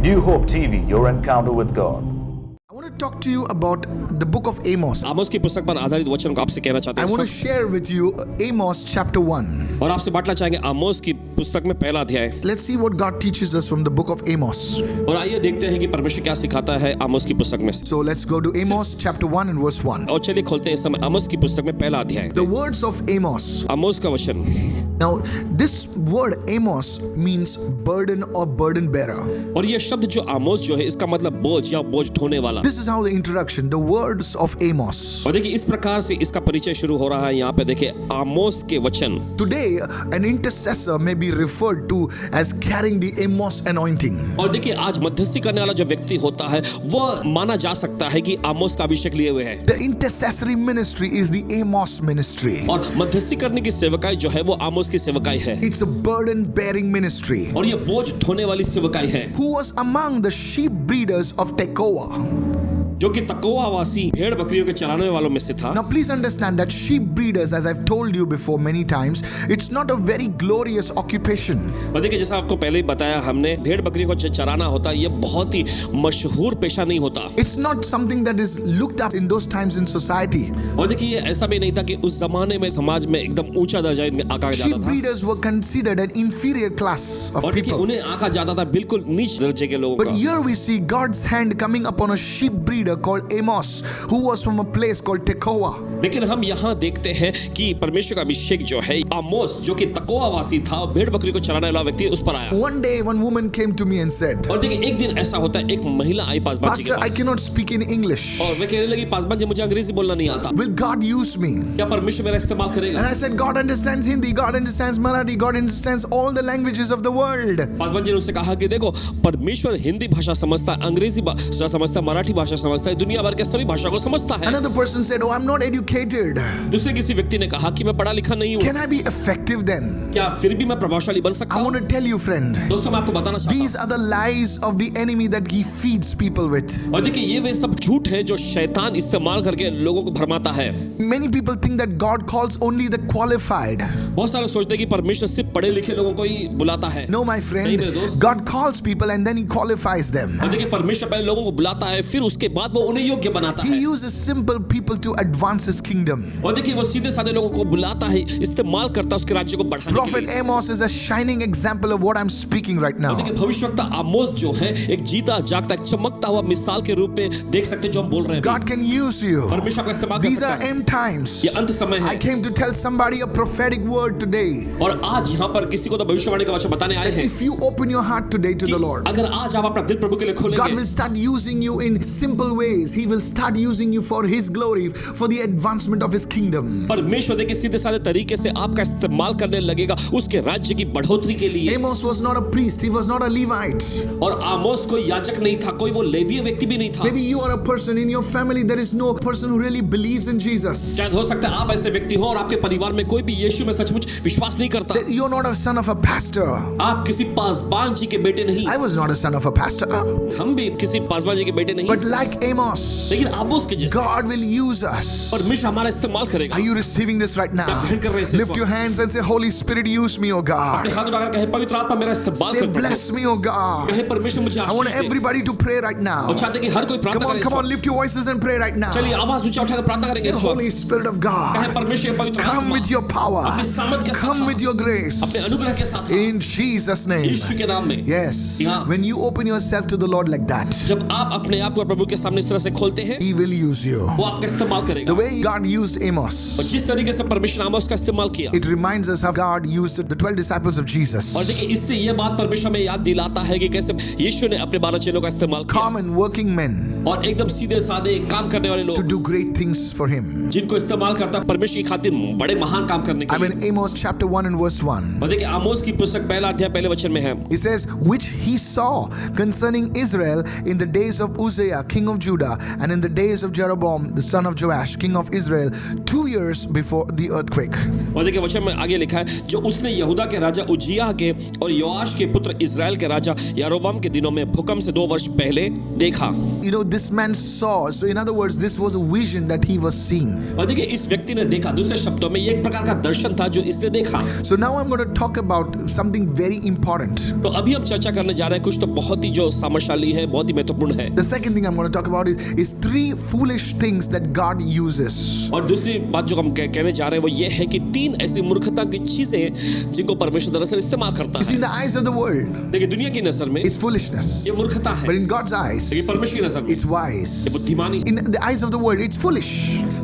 New Hope TV, your encounter with God. I want to talk to you about the book of Amos. आमोस की पुस्तक पर आधारित वचन को आपसे कहना चाहते I हैं want to इस share with you Amos chapter 1. वक्त। और आपसे बांटना चाहेंगे आमोस की पुस्तक में पहला अध्याय। Let's see what God teaches us from the book of Amos. और आइए देखते हैं कि परमेश्वर क्या सिखाता है आमोस की पुस्तक में से। So let's go to Amos chapter 1 and verse 1. और चलिए खोलते हैं इस समय आमोस की पुस्तक में पहला अध्याय। The words of Amos. आमोस का वचन। Now, this word Amos means burden or burden bearer. और ये शब्द जो आमोस जो है इसका मतलब बोझ या बोझ ढोने वाला। This is how the introduction, the words of Amos. और देखिए इस प्रकार से इसका परिचय शुरू हो रहा है। यहाँ पे देखिए आमोस के वचन। Today, an intercessor may be referred to as carrying the Amos anointing. और देखिए आज मध्यस्थी करने वाला जो व्यक्ति होता है वह माना जा सकता है कि आमोस का अभिषेक लिए हुए है। The intercessory ministry is the Amos ministry. और मध्यस्थी करने की सेवकाई जो है वो आमोस की सेवकाई है। It's a burden bearing ministry. और ये बोझ ढोने वाली सेवकाई है। Who was among the sheep breeders of Tekoa. जो कि तकोआ वासी भेड़ बकरियों के चराने वालों में से था। Now please understand that sheep breeders, as I've told you before many times, it's not a very glorious occupation. और देखिए जैसा आपको पहले ही बताया हमने, भेड़ बकरियों को चराना होता है, ये बहुत ही मशहूर पेशा नहीं होता। It's not something that is looked up in those times in society. और देखिए ये ऐसा भी नहीं था कि उस जमाने में समाज में एकदम ऊंचा दर्जा इन्हें आंका Sheep जाता था। breeders were considered an inferior class of और देखिए people. उन्हें आंका जाता था बिल्कुल नीच दर्जे के लोगों But का। here we see God's hand coming upon a sheep breeder called Amos, who was from a place called Tekoa. लेकिन हम यहाँ देखते हैं कि परमेश्वर का अभिषेक जो है आमोस जो कि तकोआ वासी था, भेड़ बकरी को चराने वाला व्यक्ति उस पर आया। One day one woman came to me and said, और देखिए एक दिन ऐसा होता है, एक महिला आई पासवान जी के Pastor, I pass cannot speak in English. और वे कहने लगी पासवान जी मुझे अंग्रेजी बोलना नहीं आता, Will God use me? क्या परमेश्वर मेरा इस्तेमाल करेगा? And I said, God understands Hindi, God understands Marathi, God understands all the languages of the world. Paswan ji ने उससे कहा कि देखो परमेश्वर हिंदी भाषा समझता है, अंग्रेजी भाषा समझता है, मराठी भाषा समझता है, दुनिया भर के सभी भाषा को समझता है। Another person said, Oh, I'm not educated. दूसरे किसी व्यक्ति ने कहा कि मैं पढ़ा लिखा नहीं हूँ, Can I be effective then? क्या फिर भी मैं प्रभावशाली बन सकता I हूँ? want to tell you, friend, दोस्तों मैं आपको बताना चाहता these are the lies of the enemy that he feeds people with. हूँ और देखिए ये वे सब झूठ है जो शैतान इस्तेमाल करके लोगों को भरमाता है। Many people think that God calls only the qualified. बहुत सारे सोचते हैं कि परमेश्वर सिर्फ पढ़े लिखे लोगों को ही बुलाता है। No, my नहीं friend, मेरे दोस्त। God calls people and then he qualifies them. और देखिए परमेश्वर पहले लोगों को बुलाता है, फिर उसके बाद वो उन्हें योग्य बनाता He है। uses simple people to advance his kingdom. और देखिए वो सीधे साधे लोगों को बुलाता है, इस्तेमाल करता है उसके राज्य को बढ़ाने के Prophet लिए। Amos is a shining example of what I'm speaking right now. और देखिए भविष्यवक्ता आमोस जो है एक जीता जागता एक चमकता हुआ मिसाल के रूप में देख सकते हैं जो हम बोल रहे हैं। God can use you. परमेश्वर का इस्तेमाल कर These सकता are है। end times. ये अंत समय I है came to tell somebody a prophetic word today. और आज यहाँ पर किसी को तो भविष्यवाणी का वचन बताने आए हैं If you open your heart today to कि the Lord, अगर आज आप अपना दिल प्रभु के लिए God खोलेंगे, will start using you in simple ways. He will start using you for His glory, for the advancement of His kingdom. परमेश्वर देखिए सीधे साधे तरीके से आपका इस्तेमाल करने लगेगा उसके राज्य की बढ़ोतरी के लिए। Amos was not a priest. He was not a Levite. और आमोस कोई याजक नहीं था, कोई वो लेवीय व्यक्ति भी नहीं था। Maybe you are a person in your family. There is no person who really believes in Jesus. शायद हो सकता है आप ऐसे व्यक्ति हो और आपके परिवार में कोई भी यीशु में सचमुच विश्वास नहीं करता। You're not a son of a pastor. आप किसी पासबान जी के बेटे नहीं, I was not a son of a pastor. हम भी किसी पासबान जी के बेटे नहीं, But like Amos, लेकिन आमोस के जैसे God will use us. परमेश्वर हमारा इस्तेमाल करेगा। Are you receiving this right now? क्या ग्रहण कर रहे हैं इस Lift वक्त? your hands and say, Holy Spirit, use me, oh अपने God. हाथ उठाकर कहे पवित्र आत्मा मेरा इस्तेमाल Say, कर प्रभु। bless me, oh God. कहे परमेश्वर मुझे I want Ashish they. everybody to pray right now. और चाहते हैं कि हर कोई प्रार्थना करे इस Come on, वक्त। lift your voices and pray right now. चलिए आवाज ऊंचा उठाकर प्रार्थना करेंगे Say, इस वक्त। Holy Spirit of कहे God, परमेश्वर पवित्र come आत्मा with your power. अपने सामर्थ के साथ Come आओ। with your grace. अपने अनुग्रह के साथ In Jesus' name. यीशु के नाम में। Yes. हाँ। When you open yourself to the Lord like that, जब आप अपने आप को प्रभु के सामने इस तरह से खोलते हैं, He will use you. वो आपका इस्तेमाल करेगा। The way God used Amos, और जिस तरीके से परमेश्वर आमोस का इस्तेमाल किया, it reminds us how God used the 12 disciples of Jesus. और देखिए इससे ये बात परमेश्वर में याद दिलाता है कि कैसे यीशु ने अपने 12 चेलों का इस्तेमाल किया Common working men और एकदम सीधे साधे काम करने वाले to लोग do great things for Him. जिनको इस्तेमाल करता है परमेश्वर की खातिर बड़े महान काम करने के I'm लिए। in Amos chapter 1 and verse 1. और देखिए आमोस की पुस्तक पहला अध्याय पहले वचन में है, It says, which he saw concerning Israel in the days of Uzziah, king of Judah, and in the days of Jeroboam, the son of Joash, king of Israel, 2 years before the earthquake. और देखिए वचन में आगे लिखा है जो उसने यहूदा के राजा उज्जियाह के और योआश के पुत्र इस्राएल के राजा यारोबाम के दिनों में भूकंप से 2 वर्ष पहले देखा. You know, this man saw, so in other words, this was a vision that he was seeing. और देखिए इस व्यक्ति ने देखा, दूसरे शब्दों में ये एक प्रकार का दर्शन था जो इसने देखा. So now I'm going to talk about something very important. तो अभी हम चर्चा करने जा रहे हैं कुछ तो बहुत ही जो सामर्थ्यशाली है, बहुत ही महत्वपूर्ण है. The second thing I'm going to talk about is 3 foolish things that God uses. और दूसरी बात जो हम कहने जा रहे हैं वो ये है कि 3 ऐसी मूर्खता की चीजें जिनको परमेश्वर दरअसल इस्तेमाल करता You see, in है. the eyes of the world, देखिए दुनिया की नजर में it's foolishness. ये मूर्खता है, But in God's eyes, लेकिन परमेश्वर की नजर में it's wise. ये बुद्धिमानी. In the eyes of the world, it's foolish.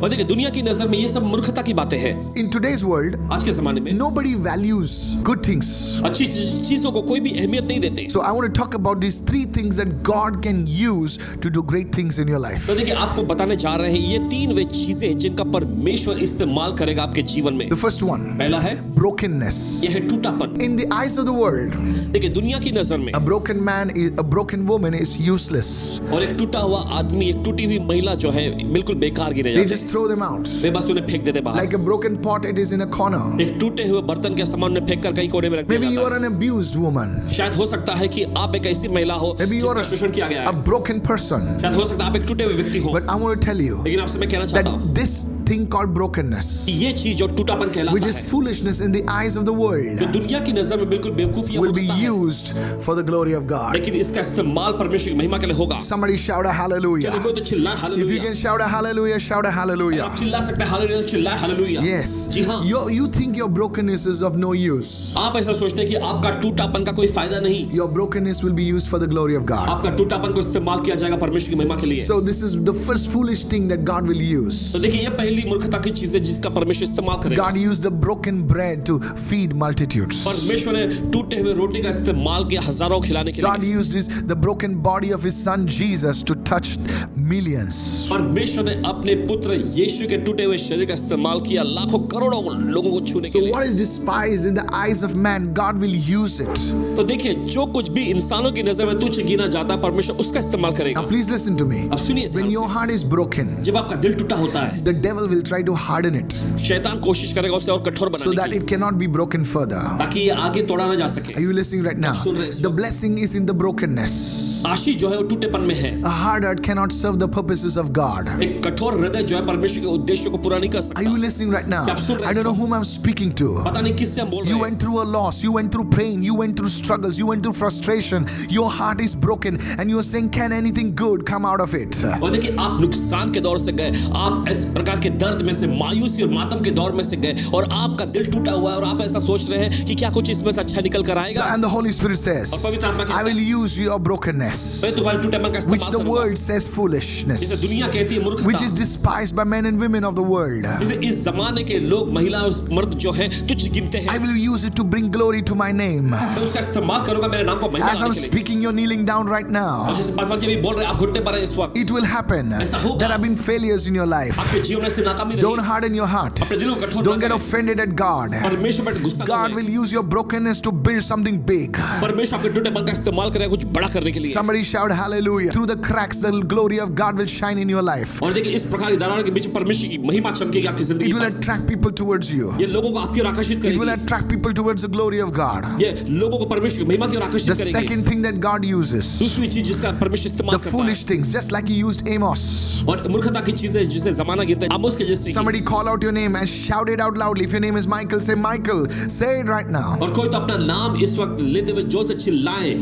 और देखिए दुनिया की नजर में ये सब मूर्खता की बातें हैं. In today's world, आज के जमाने में nobody values good things. अच्छी चीजों को कोई भी अहमियत नहीं देते. So I want to talk about these 3 things that God can use to do great things in your life. तो देखिए आपको बताने जा रहे हैं ये 3 वे चीजें जिनका परमेश्वर इस्तेमाल करेगा आपके जीवन में. The first one, पहला है brokenness. ये है टूटापन. In the eyes of the world, देखिए दुनिया की नजर में a broken woman is useless. और एक टूटा हुआ आदमी, एक टूटी हुई महिला जो है बिल्कुल बेकार गिने They जाते just throw them out. वे बस उन्हें फेंक देते बाहर. Like a broken pot, it is in a corner. एक टूटे हुए बर्तन के सामान में फेंक कर कहीं कोने में रख दिया Maybe you जाता are an abused woman. है. शायद हो सकता है कि आप एक ऐसी महिला हो Maybe you are जिसका शोषण किया गया a है. broken person. शायद हो सकता है आप एक टूटे हुए व्यक्ति हो. But I want to tell you लेकिन आपसे मैं कहना that चाहता हूँ this thing called brokenness, ये चीज जो टूटापन which कहलाता is है, foolishness in the eyes of the world, जो दुनिया की नजर में बिल्कुल बेवकूफी will be होता है, used for the glory of God. लेकिन इसका इस्तेमाल परमेश्वर की महिमा के लिए होगा. Somebody shout a hallelujah. चलिए कोई तो चिल्लाए If you hallelujah. can shout a hallelujah, shout a hallelujah. आप चिल्ला सकते हैं हालेलुया, तो चिल्लाए हालेलुया. Yes. जी हाँ. You think your brokenness is of no use. आप ऐसा सोचते हैं कि आपका टूटापन का कोई फायदा नहीं. Your brokenness will be used for the glory of God. आपका टूटापन को इस्तेमाल किया जाएगा परमेश्वर की महिमा के लिए. So this is the first foolish thing that God will use. तो देखिए ये पहली मूर्खता की चीज है जिसका परमेश्वर इस्तेमाल करेगा. God used the broken bread to feed multitudes. परमेश्वर ने टूटे हुए रोटी का इस्तेमाल किया हजारों को खिलाने के God लिए. used the broken body of his son Jesus to touch millions. परमेश्वर ने अपने पुत्र यीशु के टूटे हुए शरीर का इस्तेमाल किया लाखों करोड़ों लोगों को छूने के So लिए. what is despised in the eyes of man, God will use it. तो देखिए जो कुछ भी इंसानों की नजर में तुच्छ गिना जाता है परमेश्वर उसका इस्तेमाल करेगा. Now please listen to me. अब सुनिए When ध्यान your से. heart is broken, जब आपका दिल टूटा होता है the devil will try to harden it शैतान कोशिश करेगा उसे और कठोर so बनाने that की it cannot be broken further. ताकि ये आगे तोड़ा ना जा सके. Are you listening right now? सुन रहे हैं. The blessing is in the brokenness. आशीष जो है वो टूटेपन में है. A hard heart cannot serve the purposes of God. एक कठोर हृदय जो है परमेश्वर के उद्देश्यों को पूरा नहीं कर Are सकता. you listening right now? आप सुन रहे हैं I don't know इसको? whom I'm speaking to. पता नहीं किससे हम बोल रहे You हैं. went through a loss, you went through pain, you went through struggles, you went through frustration. Your heart is broken and you're saying, can anything good come out of it? और देखिए आप नुकसान के दौर से गए, आप इस प्रकार के दर्द में से, मायूसी और मातम के दौर में से गए और आपका दिल टूटा हुआ है और आप ऐसा सोच रहे हैं कि क्या कुछ इसमें से अच्छा निकल कर आएगा. And the Holy Spirit says, और पवित्र आत्मा कहता I will use your brokenness, मैं तुम्हारे टूटेपन का which इस्तेमाल the करूंगा. world says जिसे foolishness, दुनिया कहती है which is मूर्खता. despised by men and women of the world. जिसे इस जमाने के लोग, महिला और मर्द जो है तुच्छ गिनते I हैं. will use it to bring glory to my name. मैं उसका इस्तेमाल करूंगा मेरे नाम को महिमा As I'm लाने के लिए. speaking, you're kneeling down right और now. जैसे पास जी भी बोल रहे हैं आप घुटने पर हैं इस वक्त. It will happen. ऐसा होगा. There have been failures in your life. आपके जीवन में से नाकामी Don't रही. harden your heart. अपने दिल को कठोर Don't न get करें. offended at God. परमेश्वर पर गुस्सा God करें. will use your brokenness to build something big. परमेश्वर आपके टूटेपन का इस्तेमाल करेगा कुछ बड़ा करने के लिए. Somebody shout hallelujah. Through the cracks, the glory of God will shine in your life. और देखिए इस प्रकार की दरारों के बीच में परमेश्वर की महिमा चमकेगी आपकी जिंदगी It will पर. attract people towards you. ये लोगों को आपकी ओर आकर्षित It will करेगी. attract people towards the glory of God. ये लोगों को परमेश्वर की महिमा की ओर The आकर्षित करेगी. second thing that God uses, दूसरी चीज जिसका परमेश्वर the इस्तेमाल करता foolish things, just like He used Amos. है और मूर्खता की चीजें जिसे जमाना गिनता है आमोस के जैसे ही. Somebody call out your name and shout it out loudly. If your name is Michael, say Michael. Say it right now. और कोई तो अपना नाम इस वक्त लेते हुए जोर से चिल्लाए.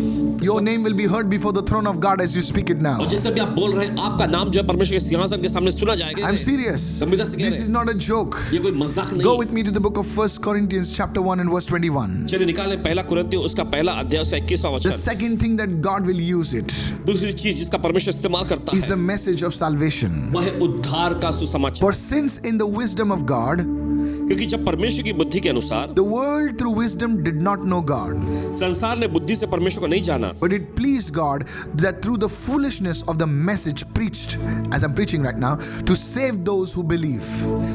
Your name will be heard before the throne of God as you speak it now. और जैसे भी आप बोल रहे हैं आपका नाम जो है परमेश्वर के सिंहासन के सामने सुना जाएगा. I'm serious. गंभीरता से कह This रहे is हैं. not a joke. ये कोई मजाक नहीं. Go with me to the book of 1 Corinthians chapter 1 and verse 21. चलिए निकालें पहला कुरिन्थियों उसका पहला अध्याय उसका 21वां The वचन. second thing that God will use it दूसरी चीज जिसका परमेश्वर इस्तेमाल करता is the है message of salvation. वह है उद्धार का सुसमाचार. For since in the wisdom of God, क्योंकि जब परमेश्वर की बुद्धि के अनुसार The world through wisdom did not know God, संसार ने बुद्धि से परमेश्वर को नहीं जाना, but it pleased God that through the foolishness of the message preached, as I'm preaching right now, to save those who believe.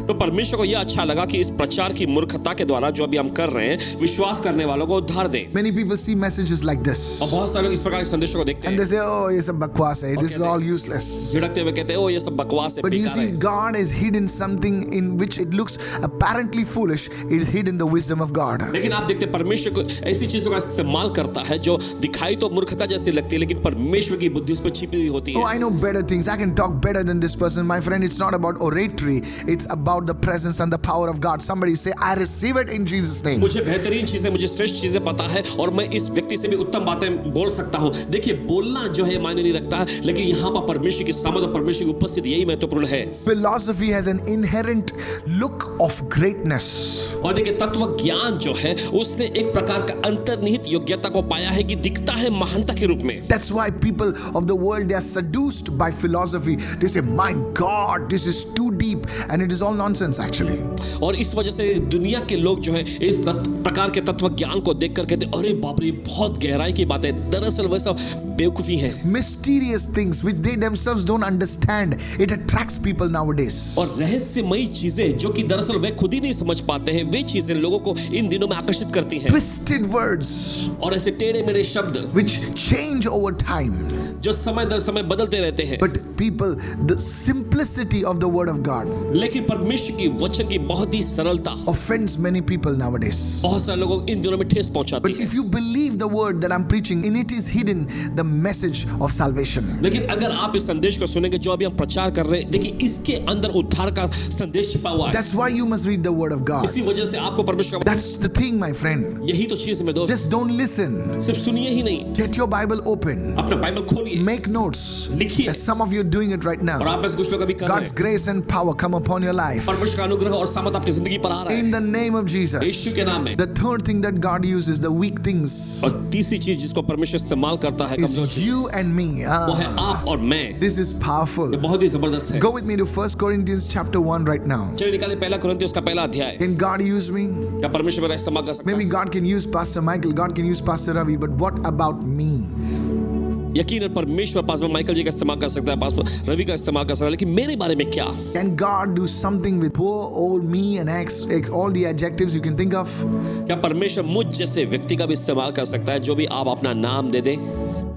तो परमेश्वर को यह अच्छा लगा कि इस प्रचार की मूर्खता के द्वारा जो अभी हम कर रहे हैं, विश्वास करने वालों को उद्धार दे। Many people see messages like this और बहुत सारे लोग इस प्रकार के संदेशों को देखते and हैं, they say, oh, ये सब बकवास है, this is all useless. झिड़कते हुए कहते हैं, ओ ये सब बकवास है, But you बेकार see, है। God has hidden something in which it looks apparently foolish. It is hidden the wisdom of God. लेकिन आप देखते हैं परमेश्वर को ऐसी चीजों का इस्तेमाल करता है जो दिखाई तो मूर्खता जैसी लगती है, लेकिन परमेश्वर की बुद्धि उसमें छिपी हुई होती Oh, है। I know better things. I can talk better than this person. My friend, it's not about oratory. It's about the presence and the power of God. Somebody say, I receive it in Jesus' name. मुझे बेहतरीन चीजें, मुझे श्रेष्ठ चीजें पता है और मैं इस व्यक्ति से भी उत्तम बातें बोल सकता हूँ। देखिए, बोलना जो है मायने नहीं रखता, लेकिन यहाँ पर परमेश्वर की समझ और परमेश्वर की उपस्थिति यही महत्वपूर्ण है। Philosophy has an inherent look of greatness. और देखिए, तत्व ज्ञान जो है उसने एक प्रकार का अंतर्निहित योग्यता को पाया है कि दिखता है महानता के रूप में। That's why people of the world, they are seduced by philosophy. They say, my God, this is too deep. And it is all nonsense actually. और इस वजह से दुनिया के लोग जो है इस प्रकार के तत्व ज्ञान को देखकर कहते, अरे बाप रे, बहुत गहराई की बात है। दरअसल वह सब बेवकूफी है। Mysterious things which they themselves don't understand. It attracts people nowadays. और रहस्यमयी चीजें जो कि दरअसल वे खुद ही नहीं समझ पाते हैं, वे चीजें लोगों को इन दिनों में आकर्षित करती हैं। Twisted words और ऐसे टेढ़े मेढ़े शब्द which change over time. जो समय दर समय बदलते रहते हैं। But people, the simplicity of the word of God लेकिन परमेश्वर की वचन की बहुत ही सरलता offends many people nowadays. बहुत सारे लोगों को इन दिनों में ठेस पहुंचाती But है। if you believe the word that I'm preaching, in it is hidden the message of salvation. लेकिन अगर आप इस संदेश को सुनेंगे जो अभी हम प्रचार कर रहे हैं, देखिए इसके अंदर उद्धार का संदेश छिपा हुआ है। That's why you must read the word of God. इसी वजह से आपको परमेश्वर का, That's the thing, my friend. यही तो चीज है मेरे दोस्त, Just don't listen. सिर्फ सुनिए ही नहीं, Get your Bible open. अपना बाइबल खोलिए, Make notes. लिखिए। As some of you are doing it right और now. आप में से कुछ लोग अभी कर रहे God's हैं। grace and power come upon your life. परमेश्वर का अनुग्रह और सामर्थ आपकी जिंदगी पर आ रहा है, In the name of Jesus. यीशु के नाम में। The third thing that God uses, the weak things, और तीसरी चीज जिसको परमेश्वर इस्तेमाल करता है, कमजोर is चीज, you and me. वो है आप और मैं। This is powerful. ये बहुत ही जबरदस्त है। Go with me to 1 Corinthians chapter 1 right now. चलिए निकालिए पहला कुरिन्थियों उसका पहला अध्याय। Can God use me? क्या परमेश्वर मेरा इस्तेमाल कर सकता Maybe है? God can use Pastor Michael, God can use Pastor Ravi, but what about me? यकीनन परमेश्वर पास्टर माइकल जी का इस्तेमाल कर सकता है, पास्टर रवि का इस्तेमाल कर सकता है, लेकिन मेरे बारे में क्या? Can God do something with poor old me and all the adjectives you can think of? क्या परमेश्वर मुझ जैसे व्यक्ति का भी इस्तेमाल कर सकता है, जो भी आप अपना नाम दे दें?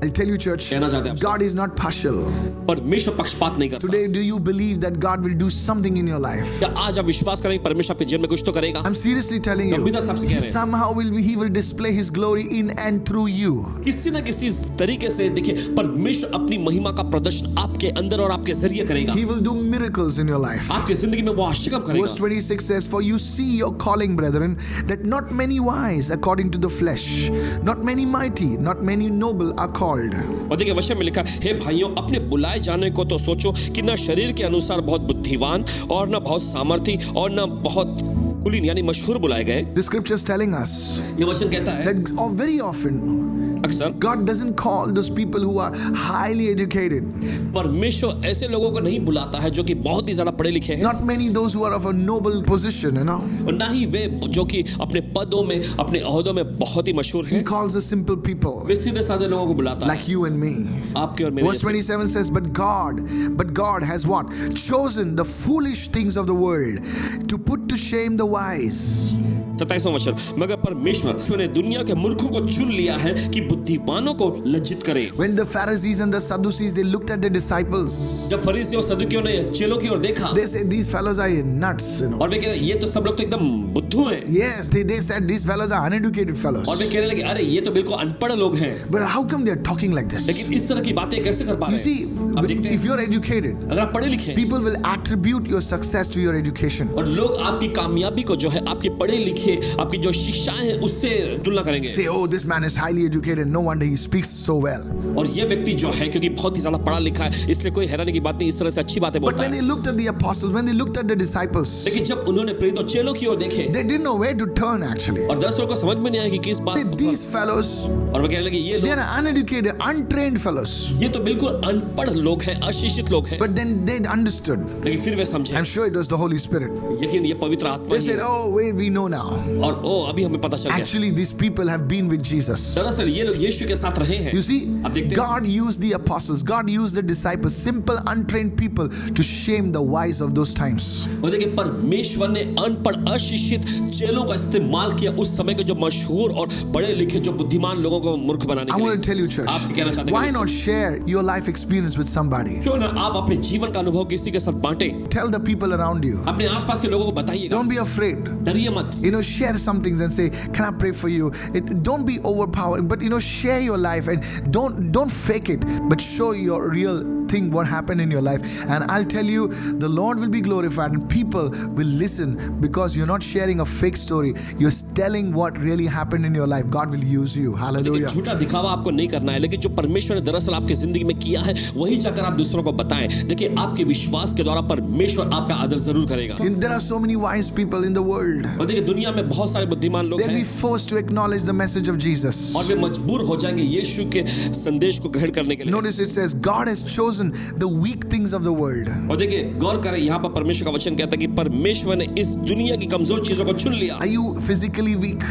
I'll tell you, church, कहना चाहते हैं आपसे, God is not partial. परमेश्वर पक्षपात नहीं करता। Today, do you believe that God will do something in your life? क्या आज आप विश्वास करेंगे परमेश्वर आपके जीवन में कुछ तो करेगा? I'm seriously telling you, गंभीरता से आपसे कह रहे हैं। somehow He will display His glory in and through you. किसी न किसी तरीके से देखिए परमेश्वर अपनी महिमा का प्रदर्शन आपके अंदर और आपके जरिए करेगा। He will do miracles in your life. आपकी जिंदगी में वो आश्चर्य काम Verse करेगा। 26 says, For you see your calling, brethren, that not many wise according to the flesh, not many mighty, not many noble are called. और देखिए वचन में लिखा है, हे भाइयों, अपने बुलाए जाने को तो सोचो कि न शरीर के अनुसार बहुत बुद्धिवान और न बहुत सामर्थी और न बहुत कुलीन यानी मशहूर बुलाए गए। The scripture is telling us ये वचन कहता है that very often अक्सर God doesn't call those people who are highly educated. परमेश्वर ऐसे लोगों को नहीं बुलाता है जो कि बहुत ही ज्यादा पढ़े लिखे हैं, Not many those who are of a noble position, और ना ही वे जो कि अपने पदों में अपने ओहदों में बहुत ही मशहूर He हैं। calls the simple people वे सीधे साधे लोगों को बुलाता like है, you and me. आपके और मेरे Verse जैसे। 27 says, But God has what? Chosen the foolish things of the world to put to shame the wise. 27वां वचन, मगर परमेश्वर ने दुनिया के मूर्खों को चुन लिया है कि बुद्धिमानों को लज्जित करे। When the Pharisees and the Sadducees, they looked at the disciples, जब फरीसी और सदुकियों ने चेलों की ओर देखा, they said, These fellows are nuts, और वे कह रहे ये तो सब लोग तो एकदम बुद्धू हैं, Yes, they said these fellows are uneducated fellows. और वे कहने लगे अरे ये तो बिल्कुल अनपढ़ लोग हैं। But how come they are talking like this? लेकिन इस तरह की बातें कैसे कर पा You रहे see, हैं? आप देखते if हैं, you're educated, अगर आप पढ़े लिखे हैं people will attribute your success to your education. और लोग आपकी कामयाबी को जो है आपके पढ़े लिखे देखिए आपकी जो शिक्षाएं हैं उससे तुलना करेंगे। Say, oh, this man is highly educated, no wonder he speaks so well. और ये व्यक्ति जो है क्योंकि बहुत ही ज्यादा पढ़ा लिखा है इसलिए कोई हैरानी की बात नहीं, इस तरह से अच्छी बातें But बोलता when है। they looked at the apostles, when they looked at the disciples, लेकिन जब उन्होंने प्रेरित और चेलों की ओर देखे they didn't know where to turn actually. और दरअसल को समझ में नहीं आया कि किस बात पर, These fellows, और वो कहने लगे ये they लोग, are uneducated, untrained fellows. ये तो बिल्कुल अनपढ़ लोग हैं, अशिक्षित लोग हैं। But then they understood. लेकिन फिर वे समझे, I'm sure it was the Holy Spirit. लेकिन ये पवित्र आत्मा They ही said, है। oh, wait, we know now. और ओ अभी हमें पता चल गया, Actually, these people have been with Jesus. दरअसल ये लोग यीशु के साथ रहे हैं। You see, आप देखते हैं God used the apostles, God used the disciples, simple, untrained people to shame the wise of those times. और देखिए परमेश्वर ने अनपढ़ अशिक्षित चेलों का इस्तेमाल किया उस समय के जो मशहूर और बड़े लिखे जो बुद्धिमान लोगों को मूर्ख बनाने I के want लिए। to tell you, church, आपसे कहना चाहते हैं why कि not share your life experience with somebody? क्यों ना आप अपने जीवन का अनुभव किसी के साथ बांटे, Tell the people around you. अपने आसपास के लोगों को बताइएगा, Don't be afraid. डरिए मत। Share some things and say, can I pray for you? Don't be overpowering, but share your life and don't fake it, but show your real thing, what happened in your life. And I'll tell you, the Lord will be glorified and people will listen because you're not sharing a fake story. You're telling what really happened in your life. God will use you. देखिए Hallelujah. झूठा दिखावा आपको नहीं करना है, लेकिन जो परमेश्वर ने दरअसल आपकी जिंदगी में किया है वही जाकर आप दूसरों को बताएं। देखिए आपके विश्वास के द्वारा परमेश्वर आपका आदर जरूर करेगा। There are so many wise people in the world. और देखिए दुनिया में बहुत सारे बुद्धिमान लोग They'll be हैं forced to acknowledge the message of Jesus. और वे मजबूर हो जाएंगे यीशु के संदेश को ग्रहण करने के लिए। Notice it says, God has chosen the weak things of the world. और देखिए गौर करें यहाँ पर परमेश्वर का वचन कहता है कि परमेश्वर ने इस दुनिया की कमजोर चीजों को चुन लिया। Are you physically weak?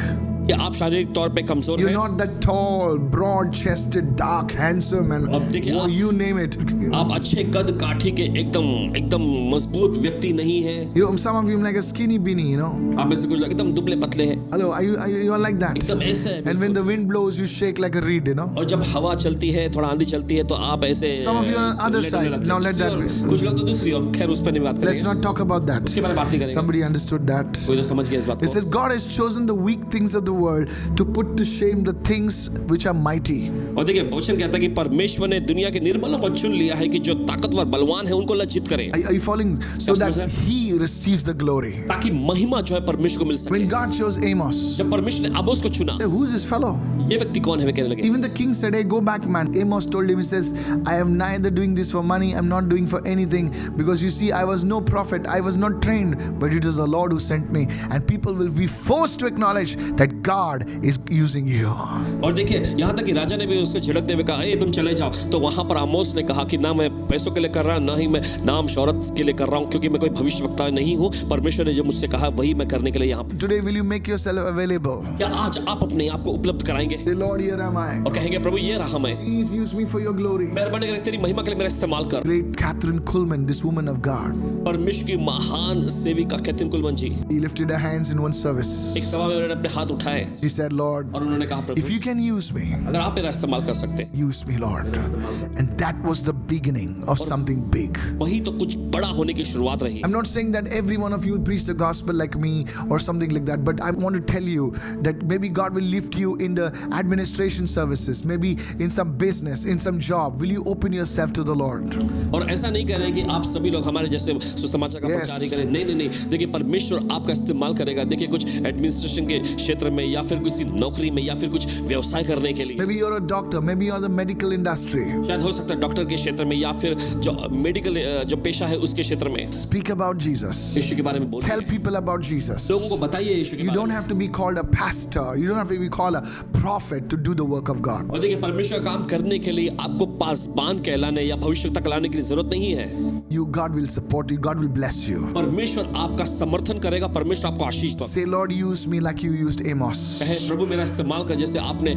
कि आप शारीरिक तौर पे कमजोर You're हैं, not that tall, broad-chested, dark, handsome, and अब देखिए आप- you name it. आप अच्छे कद काठी के एकदम मजबूत व्यक्ति नहीं हैं। Some of you like a skinny beanie, आप में से कुछ लोग एकदम दुबले पतले हैं, Hello, you are like that. एकदम ऐसे हैं। And when the wind blows, you shake like a reed, और जब हवा चलती है, थोड़ा आंधी चलती है, तो आप ऐसे Some of you are on the other डुलने side. लगते हैं। Now let दूसरी that ओर, be. कुछ लोग तो दूसरी और खैर उस पर नहीं बात Let's करेंगे, not talk about that. उसके बारे में बात नहीं करेंगे। Somebody understood that. कोई तो समझ गया इस बात It को। says God has chosen the weak things of the world to put to shame the things which are mighty. और देखिए वचन कहता है कि परमेश्वर ने दुनिया के निर्बलों को चुन लिया है कि जो ताकतवर बलवान है उनको लज्जित करे, Are you following? So Yes, that sir. He receives the glory. ताकि महिमा जो है परमेश्वर को मिल सके। When God chose Amos, जब परमेश्वर ने आमोस को चुना, say, who's this fellow? ये व्यक्ति कौन है वे कहने लगे। Even the king said, hey, go back, man. Amos told him, he says, I am neither doing this for money, I'm not doing for anything. Because you see, I was no prophet, I was not trained, but it is the Lord who sent me. And people will be forced to acknowledge that God is using you. और देखिए यहाँ तक कि राजा ने भी उससे झिड़कते हुए कहा, तुम चले जाओ। तो वहां पर आमोस ने कहा कि ना मैं पैसों के लिए कर रहा हूं, ना ही मैं नाम शौहरत के लिए कर रहा हूं, क्योंकि मैं कोई भविष्यवक्ता नहीं हूं। परमेश्वर ने जो मुझसे कहा वही मैं करने के लिए यहाँ पर। Today, will you make yourself available? क्या आज आप अपने आप को उपलब्ध कराएंगे Say, Lord, here am I. और कहेंगे प्रभु ये रहा मैं, Please use me for your glory. मेहरबानी करके तेरी महिमा के लिए मेरा इस्तेमाल कर। Great Catherine Kuhlman, this woman of God, परमेश्वर की महान सेविका Kathryn Kuhlman ji he lifted her hands in one service. एक सभा में उन्होंने अपने हाथ उठाए She said, Lord, और उन्होंने कहा if Prabhu you can use me, अगर आप मेरा इस्तेमाल कर सकते हैं, use me, Lord. And that was the beginning of something big. वही तो कुछ बड़ा होने की शुरुआत रही। I'm not saying that every one of you will preach the gospel like me or something like that, but I want to tell you that maybe God will lift you in the administration services, maybe in some business, in some job. Will you open yourself to the Lord? और ऐसा नहीं कह रहे हैं कि आप सभी लोग हमारे जैसे सुसमाचार का Yes. प्रचार ही करें, नहीं नहीं नहीं। देखिए परमेश्वर आपका इस्तेमाल करेगा। देखिए कुछ एडमिनिस्ट्रेशन के क्षेत्र में या फिर किसी नौकरी में या फिर कुछ व्यवसाय करने के लिए, Maybe you're a doctor, maybe you're the medical industry. शायद हो सकता है डॉक्टर के क्षेत्र में या फिर जो मेडिकल जो पेशा है उसके क्षेत्र में Speak about Jesus. यीशु के बारे में बोलिए, Tell people about Jesus. लोगों को बताइए यीशु के You बारे don't में। have to be called a pastor. You don't have to be called a prophet to do the work of God. और देखिए परमेश्वर का काम करने के लिए आपको पासबान कहलाने या भविष्यवक्ता कहलाने की जरूरत नहीं है। God will support you. God will bless you. परमेश्वर आपका समर्थन करेगा, परमेश्वर आपको आशीष देगा। Say, Lord, use me like you used Amos. कहे प्रभु मेरा इस्तेमाल कर जैसे आपने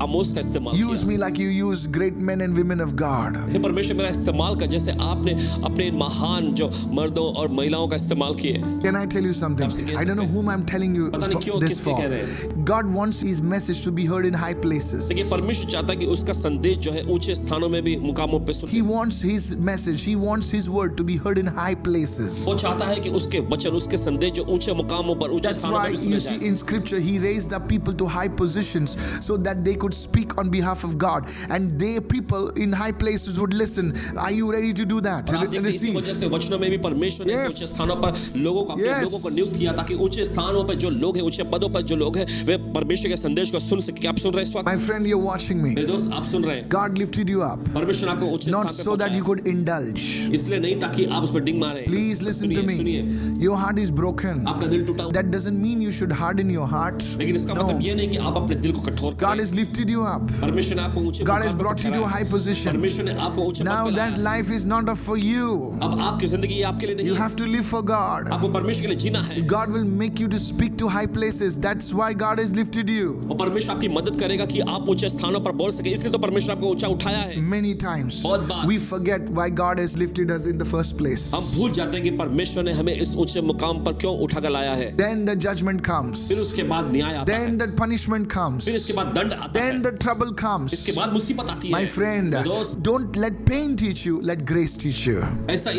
आमोस का इस्तेमाल Use किया। me like you used great men and women of God. हे परमेश्वर मेरा इस्तेमाल कर जैसे आपने अपने इन महान जो मर्दों और महिलाओं का इस्तेमाल किए। Can I tell you something? I don't know whom I'm telling you पता नहीं क्यों this किसके for. कह रहे हैं। God wants His message to be heard in high places. देखिए परमेश्वर चाहता है कि उसका संदेश जो है ऊंचे स्थानों में भी मुकामों पे He सुने। wants His message. He wants His word to be heard in high places. वो चाहता है कि उसके वचन, उसके संदेश जो ऊंचे मुकामों पर, ऊंचे That's स्थानों why पर भी you सुने see जाए। in scripture he raised up people to high positions so that they could speak on behalf of God, and they people in high places would listen. Are you ready to do that? और आप देखते हैं इसी Receive. वजह से वचनों में भी परमेश्वर ने Yes. ऊंचे स्थानों पर लोगों को, अपने Yes. लोगों को नियुक्त किया ताकि ऊंचे स्थानों पर जो लोग हैं, ऊंचे पदों पर जो लोग हैं, वे परमेश्वर के संदेश को सुन सके। क्या आप सुन रहे हैं इस वक्त? My friend, you're watching me. मेरे दोस्त, आप सुन रहे हैं? God lifted you up, परमेश्वर ने आपको ऊंचे not स्थान पे so that you पहुंचाया, could indulge. इसलिए नहीं ताकि आप उस पर डिंग मारे। Please listen to सुनिए, me. Your heart is broken. आपका दिल टूटा हुआ, That doesn't mean you should harden your heart. लेकिन इसका No. मतलब ये नहीं कि आप अपने दिल को कठोर God करें। has lifted you up. परमेश्वर ने आपको ऊंचे God has मुकाम पर brought you to a ठहराया। high position. परमेश्वर ने आपको ऊंचे पद Now पे that लाया। life is not for you. अब आपकी जिंदगी ये आपके लिए नहीं You है, have to live for God. आपको परमेश्वर के लिए जीना है। God will make you to speak to high places. That's why God has lifted you. और परमेश्वर आपकी मदद करेगा कि आप ऊंचे स्थानों पर बोल सके, इसलिए तो परमेश्वर आपको ऊंचा उठाया है। Many times बहुत बार। we forget why God has lifted us in the first place. हम भूल जाते हैं कि परमेश्वर ने हमें इस ऊंचे मुकाम पर क्यों उठा कर लाया है। Then the judgment comes. फिर उसके बाद न्याय आता है, Then the punishment comes. फिर इसके बाद दंड आता Then है, the trouble comes. इसके बाद मुसीबत आती है। My friend, मेरे दोस्त, don't let pain teach you, let grace teach you. ऐसा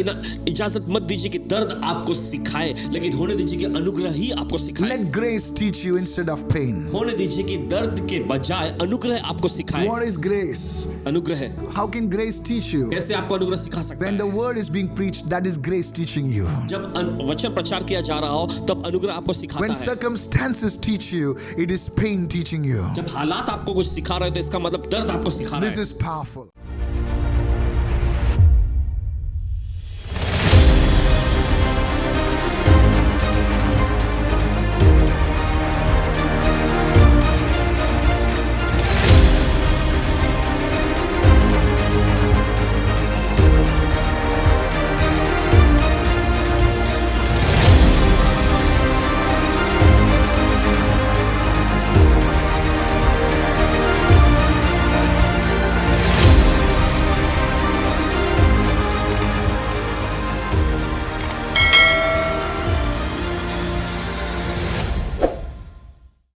इजाजत मत दीजिए कि दर्द आपको सिखाए, लेकिन होने दीजिए कि अनुग्रह ही आपको सिखाए। Let grace teach you instead of pain. होने दीजिए कि दर्द के बजाय अनुग्रह आपको सिखाए। What is grace? अनुग्रह How can grace teach you? कैसे आपको अनुग्रह सिखा सकता When है? the word is being preached, that is grace teaching you. जब वचन प्रचार किया जा रहा हो तब अनुग्रह आपको सिखाता When है। circumstances teach you, it is pain teaching you. जब हालात आपको कुछ सिखा रहे हो तो इसका मतलब दर्द आपको सिखा रहा This है। is powerful.